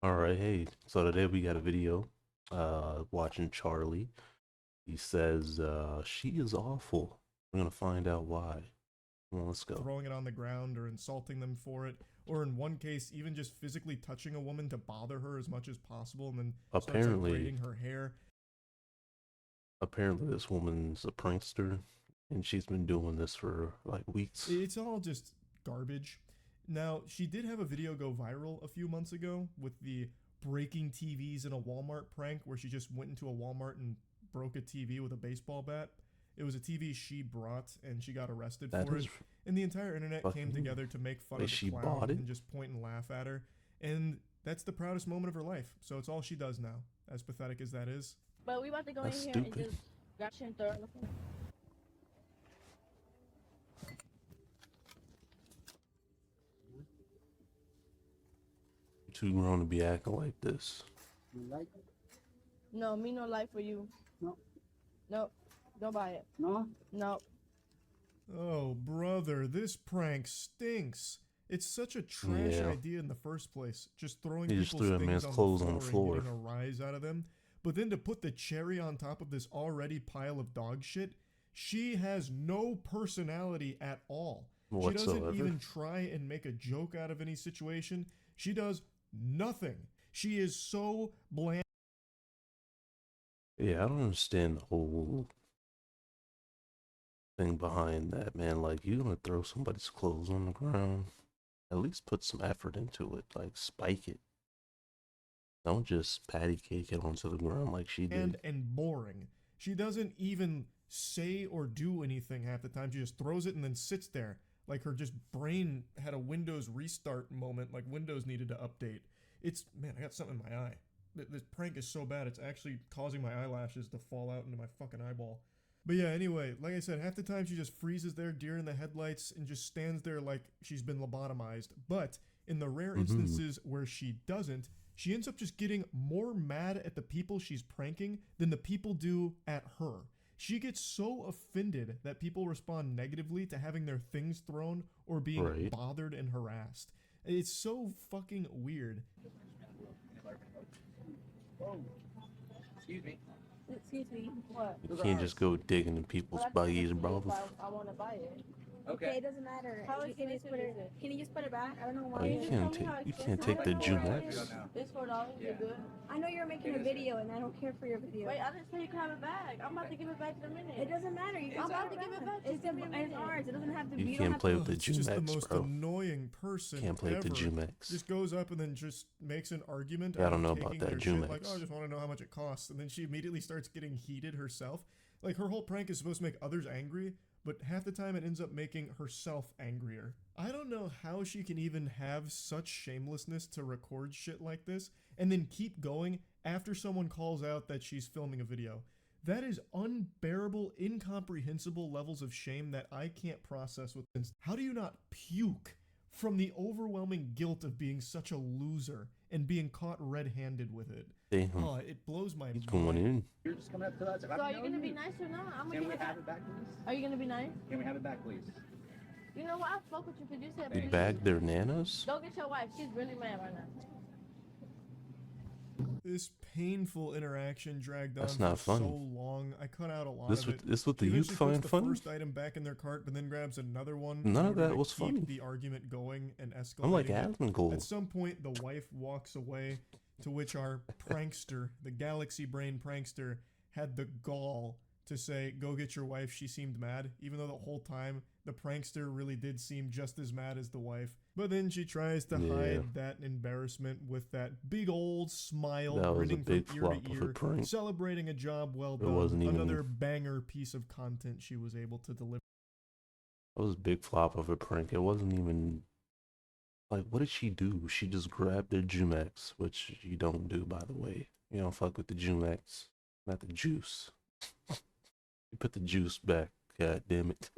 All right, hey. So today we got a video watching Charlie. He says she is awful. We're gonna find out why. Come on, let's go. Throwing it on the ground or insulting them for it, or in one case, even just physically touching a woman to bother her as much as possible and then starts like Apparently, braiding her hair. apparently this woman's a prankster and she's been doing this for like weeks. It's all just garbage. Now, she did have a video go viral a few months ago with the breaking TVs in a Walmart prank where she just went into a Walmart and broke a TV with a baseball bat. It was a TV she brought and she got arrested That for is it. And the entire internet came fucking together to make fun like of the she clown bought it. and just point and laugh at her. And that's the proudest moment of her life. So it's all she does now, as pathetic as that is. But we about to go That's in here and stupid. just grab and throw it. Too grown to be acting like this. You like it? No, me no life for you. No. Nope. Don't buy it. No? Nope. Oh, brother, this prank stinks. It's such a trash Yeah. idea in the first place. Just throwing He just people's threw that things man's on clothes the on the floor and floor. getting a rise out of them. But then to put the cherry on top of this already pile of dog shit, she has no personality at all. She doesn't Whatsoever. even try and make a joke out of any situation. She does nothing. She is so bland. Yeah, I don't understand the whole thing behind that, man. Like, you're gonna throw somebody's clothes on the ground, at least put some effort into it. Like, spike it. Don't just patty cake it onto the ground like she did. And boring. She doesn't even say or do anything half the time. She just throws it and then sits there. Like her just brain had a Windows restart moment, like Windows needed to update. It's, man, I got something in my eye. This prank is so bad, it's actually causing my eyelashes to fall out into my fucking eyeball. But yeah, anyway, like I said, half the time she just freezes there, deer in the headlights, and just stands there like she's been lobotomized. But in the rare instances where she doesn't, she ends up just getting more mad at the people she's pranking than the people do at her. She gets so offended that people respond negatively to having their things thrown or being Right. bothered and harassed. It's so fucking weird. Oh, excuse me. Excuse me. What? You can't just go digging in people's buggies, bro. I want to buy it. Okay. It doesn't matter. How Can you just put it? Can you just put it back? I don't know Oh, why. you can't take the Jumex. It's $4. You're good. I know you're making a video, and I don't care for your video. Wait, I didn't say you can have it back. I'm about to give it back in a minute. It doesn't matter. You can I'm about take to give it back. It's, Just give me a it's minute. ours. It doesn't have to. You don't can't have play to, with the It's just the Jumex, most bro. annoying person Can't play with the ever. Jumex. Just goes up and then just makes an argument. Yeah, I out don't of know about taking that their shit, like, Jumex. oh, I just want to know how much it costs, and then she immediately starts getting heated herself. Like her whole prank is supposed to make others angry, but half the time it ends up making herself angrier. I don't know how she can even have such shamelessness to record shit like this and then keep going after someone calls out that she's filming a video. That is unbearable, incomprehensible levels of shame that I can't process with. How do you not puke from the overwhelming guilt of being such a loser and being caught red-handed with it? Damn, Oh, it blows my he's mind. going in. You're just coming up to us. So are you gonna be nice or not? I'm gonna Can give we it have back. it back, please? Are you gonna be nice? Can we have it back, please? You know what? I spoke with you because you said They please. bagged their nanas? Go get your wife. She's really mad right now. This painful interaction dragged on That's not for funny. so long. I cut out a lot This of what it. this what the She youth eventually find puts funny? the first item back in their cart, but then grabs another one. None in of order that to was keep funny. the argument going and escalating. I'm like it. Asmongold. At some point, the wife walks away, to which our prankster, the galaxy brain prankster, had the gall to say, "Go get your wife." She seemed mad, even though the whole time the prankster really did seem just as mad as the wife. But then she tries to Yeah. hide that embarrassment with that big old smile, That was a grinning big from ear flop to of a ear, prank. celebrating a job well It done. wasn't even- Another banger piece of content she was able to deliver. That was a big flop of a prank. It wasn't even like, what did she do? She just grabbed their Jumex, which you don't do, by the way. You don't fuck with the Jumex, not the juice. You put the juice back. God damn it.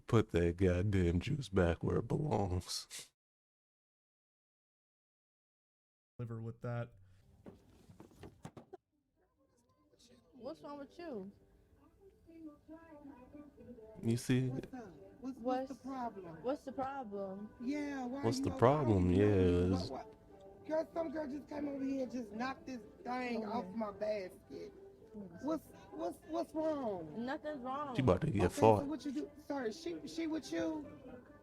Put that goddamn juice back where it belongs. With that. What's wrong with you? You see, What's the problem? What's the problem? Yeah. Why what's you the okay? problem? You know, Yeah, what- it's what- Girl, some girl just came over here and just knocked this thing off my basket. What's wrong? Nothing's wrong. She about to get Okay, fought. so what you do? Sorry, she with you?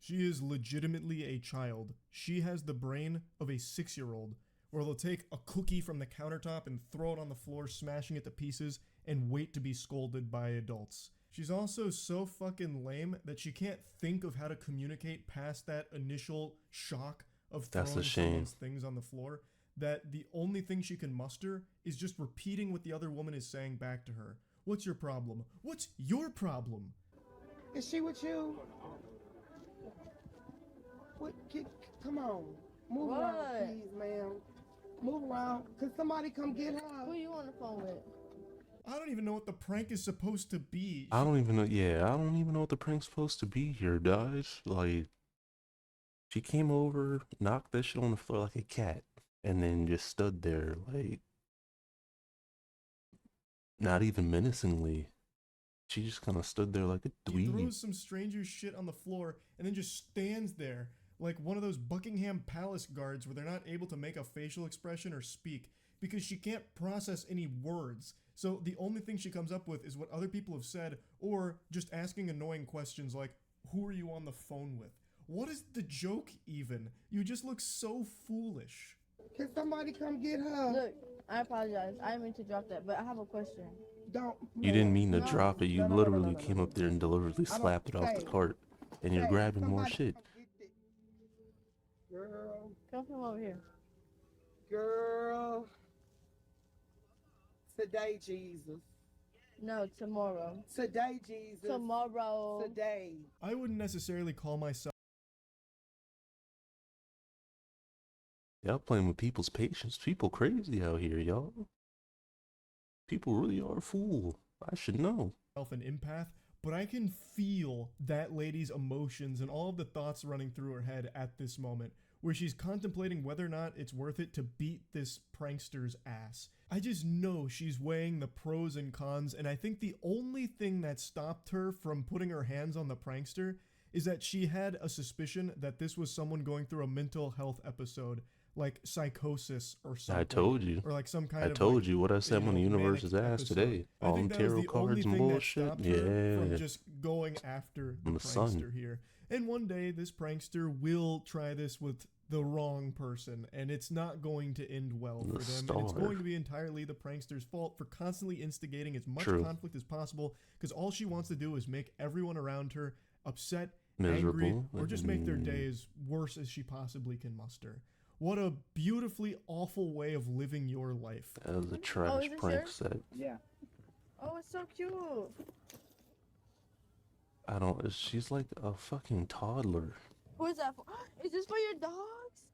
She is legitimately a child. She has the brain of a 6-year-old, where they'll take a cookie from the countertop and throw it on the floor, smashing it to pieces, and wait to be scolded by adults. She's also so fucking lame that she can't think of how to communicate past that initial shock of That's throwing a shame. someone's things on the floor, that the only thing she can muster is just repeating what the other woman is saying back to her. What's your problem? What's your problem? Is she with you? What? Come on. Move around, What? please, ma'am. Move around. Could somebody come get Who her? you on the phone with? I don't even know what the prank is supposed to be. I don't even know. Yeah, I don't even know what the prank's supposed to be here, guys. Like, she came over, knocked that shit on the floor like a cat, and then just stood there, like, not even menacingly. She just kind of stood there like a He dweeb. throws some stranger's shit on the floor and then just stands there like one of those Buckingham Palace guards where they're not able to make a facial expression or speak because she can't process any words. So the only thing she comes up with is what other people have said, or just asking annoying questions like, who are you on the phone with? What is the joke even? You just look so foolish. Can somebody come get her? Look, I apologize. I didn't mean to drop that, but I have a question. Don't. You didn't mean to No. drop it. You No, no, no, literally no, no, came no. up there and deliberately I don't- slapped it off the hey, cart, and you're Hey, grabbing more somebody shit. come get it. Girl, Come from over here. girl. Today, Jesus. No, tomorrow. Today, Jesus. Tomorrow. Today. I wouldn't necessarily call myself Y'all playing with people's patience. People crazy out here, y'all. People really are a fool. I should know. an empath, but I can feel that lady's emotions and all of the thoughts running through her head at this moment, where she's contemplating whether or not it's worth it to beat this prankster's ass. I just know she's weighing the pros and cons, and I think the only thing that stopped her from putting her hands on the prankster is that she had a suspicion that this was someone going through a mental health episode, like psychosis or something. I told you. Or like some kind I of told like, you what I said when the manic universe is ass episode. today. I All think them that was tarot the only cards and thing that bullshit. stopped her from Yeah. just going after the I'm the sun. prankster here. And one day, this prankster will try this with the wrong person, and it's not going to end well The for them. And it's star. going to be entirely the prankster's fault for constantly instigating as much True. conflict as possible, because all she wants to do is make everyone around her upset, Miserable. angry, or just make their Mm. days worse as she possibly can muster. What a beautifully awful way of living your life. That was a trash is this prank yours? set. Yeah. Oh, it's so cute. I don't. She's like a fucking toddler. Who is that for? Is this for your dogs?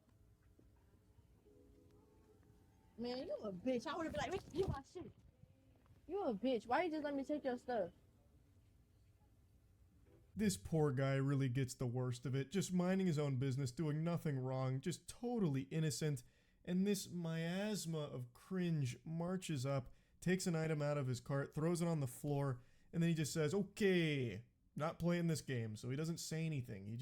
Man, you a bitch. I would have been like, "Rick, you my shit. You a bitch. Why you just let me take your stuff? This poor guy really gets the worst of it, just minding his own business, doing nothing wrong, just totally innocent. And this miasma of cringe marches up, takes an item out of his cart, throws it on the floor, and then he just says, "Okay, not playing this game." So he doesn't say anything. He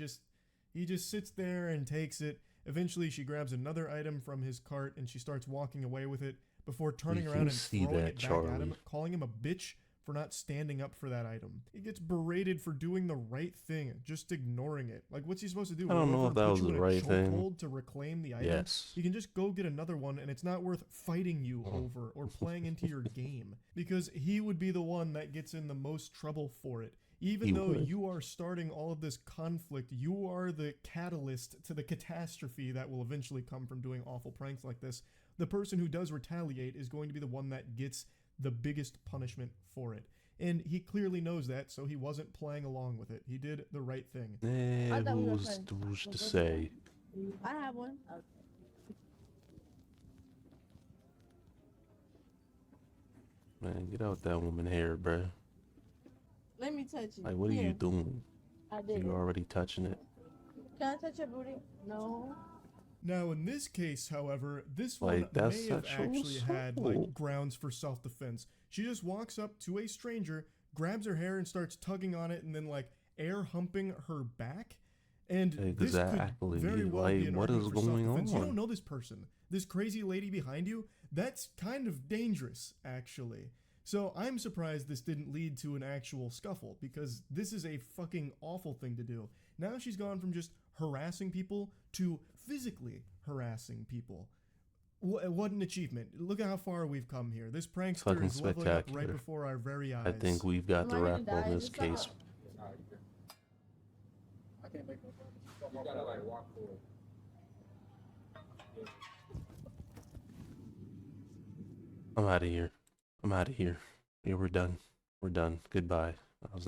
just sits there and takes it. Eventually, she grabs another item from his cart and she starts walking away with it before turning You around can and see throwing that, it back at him, Charlie. calling him a bitch for not standing up for that item. He gets berated for doing the right thing, just ignoring it. Like, what's he supposed to do? I don't Roll know over if that and was put you the in a right thing. chokehold to reclaim the item? Yes. You can just go get another one, and it's not worth fighting you over or playing into your game, because he would be the one that gets in the most trouble for it. Even He though would. you are starting all of this conflict, you are the catalyst to the catastrophe that will eventually come from doing awful pranks like this. The person who does retaliate is going to be the one that gets the biggest punishment for it. And he clearly knows that, so he wasn't playing along with it. He did the right thing. Eh, I thought we were who's friends. to say? I have one. Man, get out that woman hair, bruh. Let me touch it. Like, what are Here. you doing? I did. You already touching it. Can I touch your booty? No. Now, in this case, however, this Like, one that's may have sexual actually had assault. like grounds for self-defense. She just walks up to a stranger, grabs her hair and starts tugging on it and then like air humping her back. And this Exactly. could very well Like, be an what argument is for going self-defense. You on? don't know this person. This crazy lady behind you, that's kind of dangerous, actually. So I'm surprised this didn't lead to an actual scuffle, because this is a fucking awful thing to do. Now she's gone from just harassing people to physically harassing people. What an achievement. Look at how far we've come here. This prankster Fucking is leveling up right spectacular. before our very eyes. I think we've got the Am I gonna wrap die on in this this case. song? I can't make no You gotta like walk forward. I'm out of here. I'm out of here. Yeah, we're done. We're done. Goodbye. I was